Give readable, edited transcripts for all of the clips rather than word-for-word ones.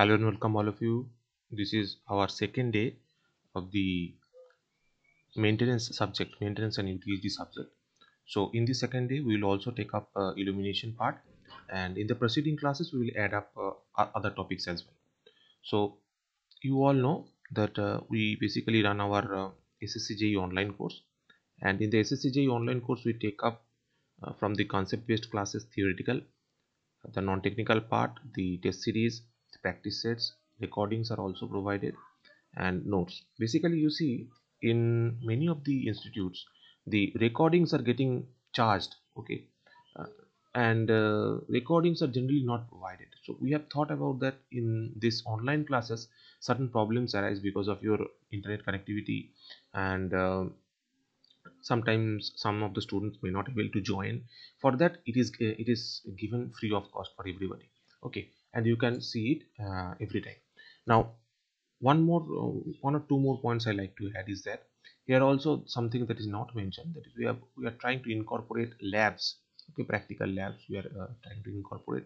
Hello and welcome all of you. This is our second day of the maintenance and UTG subject. So in the second day, we will also take up illumination part, and in the preceding classes, we will add up other topics as well. So you all know that we basically run our SSCJE online course, and in the SSCJE online course, we take up from the concept-based classes theoretical, the non-technical part, the test series, the practice sets, recordings are also provided, and notes. Basically, you see in many of the institutes, the recordings are getting charged. Okay, uh, and recordings are generally not provided. So we have thought about that in this online classes. Certain problems arise because of your internet connectivity, and sometimes some of the students may not able to join. For that, it is given free of cost for everybody. Okay, and you can see it every time. Now one or two more points I like to add is that here also something that is not mentioned, that is we are trying to incorporate labs. Okay, practical labs we are trying to incorporate,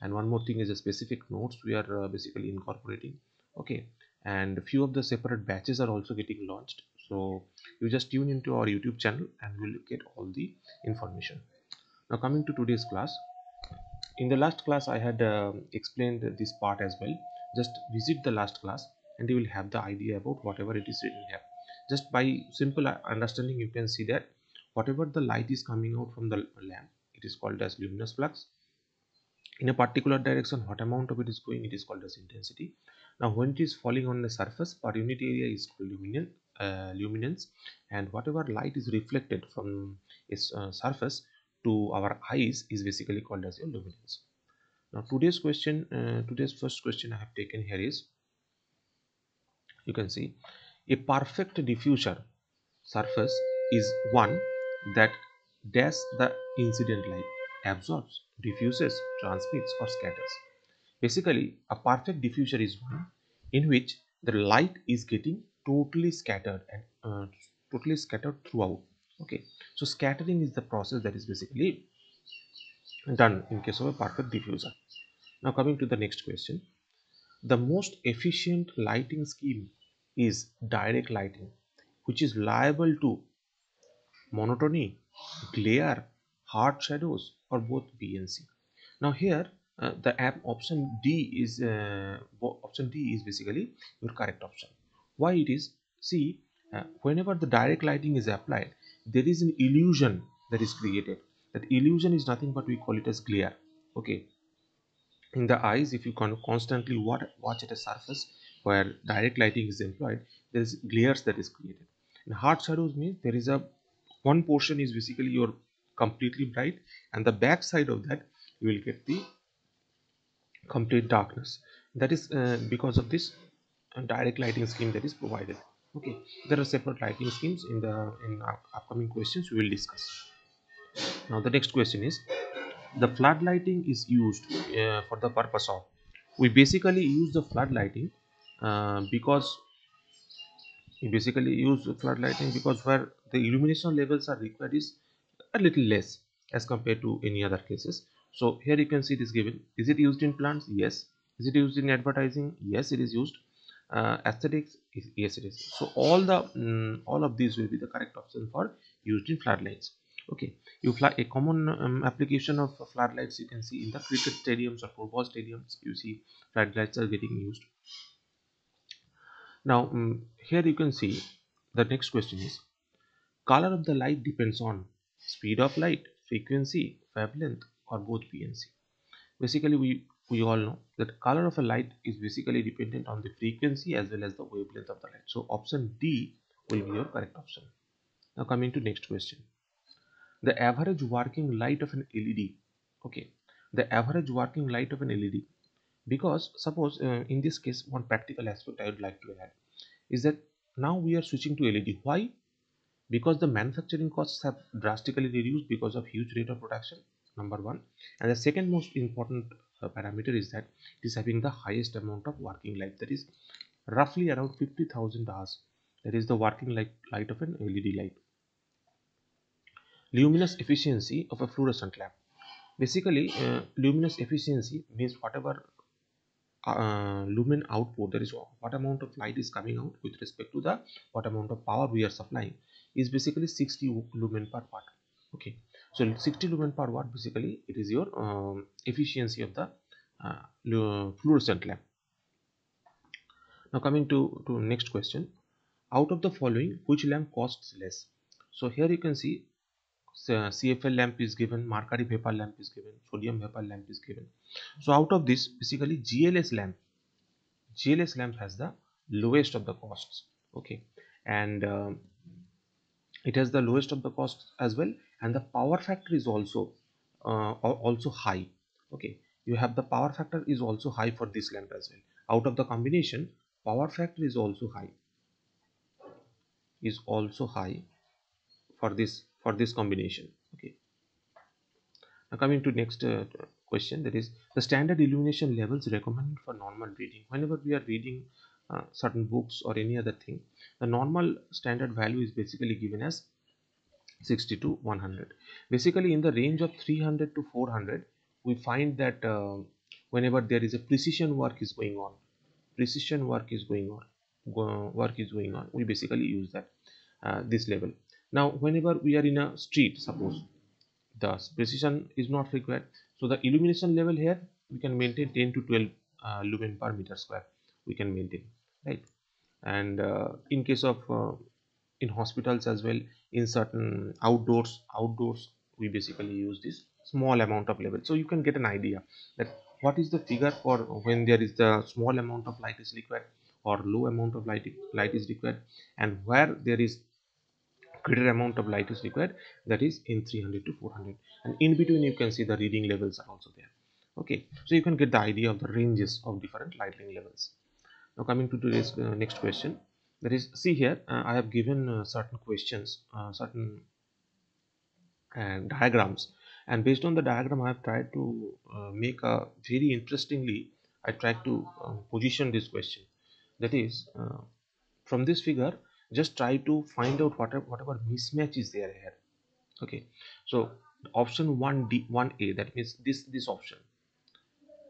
and one more thing is a specific notes we are basically incorporating. Okay, and few of the separate batches are also getting launched. So you just tune into our YouTube channel and we'll get all the information. Now coming to today's class, in the last class I had explained this part as well. Just visit the last class and you will have the idea about whatever it is written here. Just by simple understanding, you can see that whatever the light is coming out from the lamp, it is called as luminous flux. In a particular direction, what amount of it is going, it is called as intensity. Now when it is falling on the surface, per unit area is called luminance, and whatever light is reflected from its surface to our eyes is basically called as your luminance. Now today's first question I have taken here is, you can see, a perfect diffuser surface is one that dash the incident light, absorbs, diffuses, transmits, or scatters. Basically, a perfect diffuser is one in which the light is getting totally scattered and totally scattered throughout. Okay, so scattering is the process that is basically done in case of a perfect diffuser. Now coming to the next question, the most efficient lighting scheme is direct lighting, which is liable to monotony, glare, hard shadows, or both B and C. Now here, the app option D is basically your correct option. Why it is? See, whenever the direct lighting is applied, there is an illusion that is created. That illusion is nothing but we call it as glare. Okay, in the eyes, if you constantly watch at a surface where direct lighting is employed, there is glares that is created. And hard shadows means there is a one portion is basically your completely bright, and the back side of that you will get the complete darkness. That is because of this direct lighting scheme that is provided. Okay, there are separate lighting schemes in our upcoming questions we will discuss. Now the next question is, the flood lighting is used for the purpose of, we basically use the flood lighting because we basically use flood lighting because where the illumination levels are required is a little less as compared to any other cases. So here you can see it is given. Is it used in plants? Yes. Is it used in advertising? Yes, it is used. Aesthetics? Yes, it is. So all of these will be the correct option for used in floodlights. Okay, a common application of floodlights you can see in the cricket stadiums or football stadiums. You see floodlights are getting used. Now here you can see the next question is, color of the light depends on speed of light, frequency, wavelength, or both P and C. Basically, we all know that color of a light is basically dependent on the frequency as well as the wavelength of the light. So option D will be your correct option. Now coming to next question. The average working light of an LED. Okay, the average working light of an LED. Because suppose in this case, one practical aspect I would like to add is that now we are switching to LED. Why? Because the manufacturing costs have drastically reduced because of huge rate of production, number one. And the second most important parameter is that it is having the highest amount of working light, that is roughly around 50,000 hours. That is the working light of an LED light. Luminous efficiency of a fluorescent lamp. Basically luminous efficiency means whatever lumen output, that is what amount of light is coming out with respect to the what amount of power we are supplying, is basically 60 lumen per watt. Okay, so 60 lumen per watt, basically it is your efficiency of the fluorescent lamp. Now coming to next question, out of the following, which lamp costs less? So here you can see, CFL lamp is given, mercury vapor lamp is given, sodium vapor lamp is given. So out of this, basically GLS lamp has the lowest of the costs. Okay, and it has the lowest of the costs as well, and the power factor is also high. Okay, you have the power factor is also high for this lamp as well. Out of the combination, power factor is also high for this combination. Okay, now coming to next question, that is the standard illumination levels recommended for normal reading. Whenever we are reading certain books or any other thing, the normal standard value is basically given as 60 to 100. Basically in the range of 300 to 400, we find that whenever there is a precision work is going on, we basically use that this level. Now whenever we are in a street, suppose the precision is not required, so the illumination level here we can maintain 10 to 12 lumen per meter square, we can maintain, right? And in case of in hospitals as well, in certain outdoors we basically use this small amount of level. So you can get an idea that what is the figure for when there is the small amount of light is required or low amount of light is required, and where there is greater amount of light is required, that is in 300 to 400, and in between you can see the reading levels are also there. Okay, so you can get the idea of the ranges of different lighting levels. Now coming to today's next question, that is, see here, I have given certain questions, certain diagrams, and based on the diagram I have tried to make a very interestingly, I tried to position this question. That is, from this figure, just try to find out whatever mismatch is there here. Okay, so option 1D 1A, that means this option,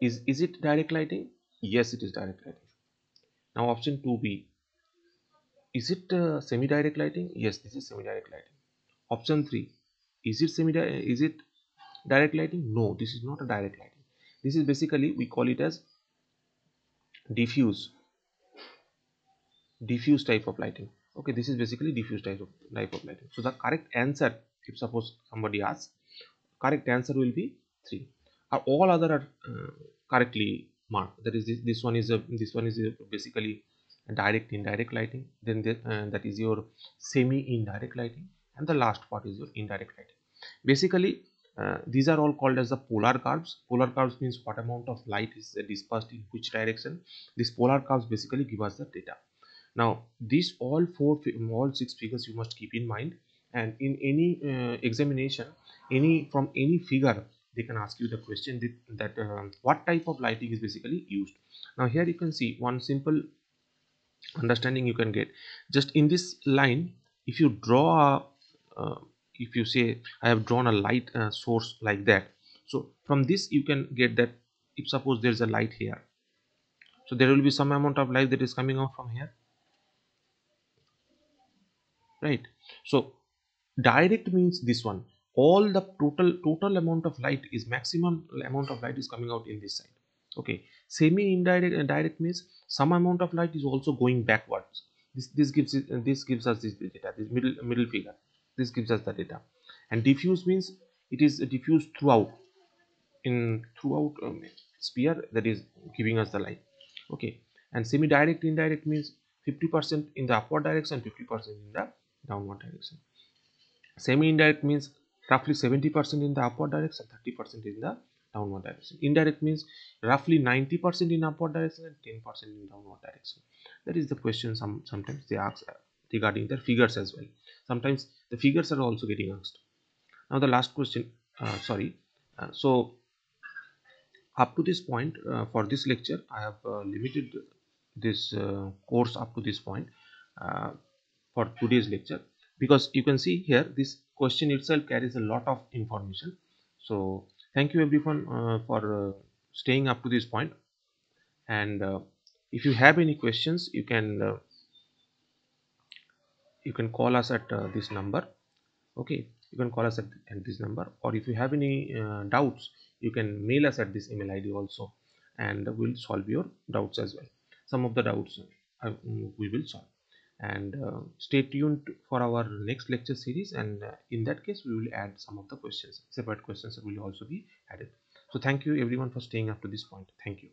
is it direct lighting? Yes, it is direct lighting. Now option 2B, is it semi-direct lighting? Yes, this is semi-direct lighting. Option 3, is it is it direct lighting? No, this is not a direct lighting. This is basically, we call it as diffuse type of lighting. Okay, this is basically diffuse type of lighting. So the correct answer, if suppose somebody asks, correct answer will be 3. All other are correctly marked. That is, this one is basically direct indirect lighting, then that is your semi indirect lighting, and the last part is your indirect lighting. Basically these are all called as the polar curves. Polar curves means what amount of light is dispersed in which direction. These polar curves basically give us the data. Now these all 6 figures you must keep in mind, and in any examination, from any figure they can ask you the question that what type of lighting is basically used. Now here you can see one simple understanding you can get. Just in this line, if you draw if you say I have drawn a light source like that, so from this you can get that if suppose there is a light here, so there will be some amount of light that is coming out from here, right? So direct means this one, all the total amount of light is maximum amount of light is coming out in this side. Okay, semi indirect and direct means some amount of light is also going backwards. This gives us this data, this middle figure, this gives us the data. And diffuse means it is diffused throughout sphere, that is giving us the light. Okay, and semi direct indirect means 50% in the upward direction, 50% in the downward direction. Semi indirect means roughly 70% in the upward direction, 30% in the downward direction. Indirect means roughly 90% in upward direction and 10% in downward direction. That is the question sometimes they ask regarding their figures as well. Sometimes the figures are also getting asked. Now the last question, sorry. So up to this point, for this lecture I have limited this course up to this point uh, for today's lecture, because you can see here this question itself carries a lot of information. So thank you everyone for staying up to this point. And if you have any questions, you can call us at this number. Okay, you can call us at this number, or if you have any doubts, you can mail us at this email ID also, and we'll solve your doubts as well. Some of the doubts we will solve. And stay tuned for our next lecture series, and in that case we will add some of the questions, separate questions will also be added. So thank you everyone for staying up to this point. Thank you.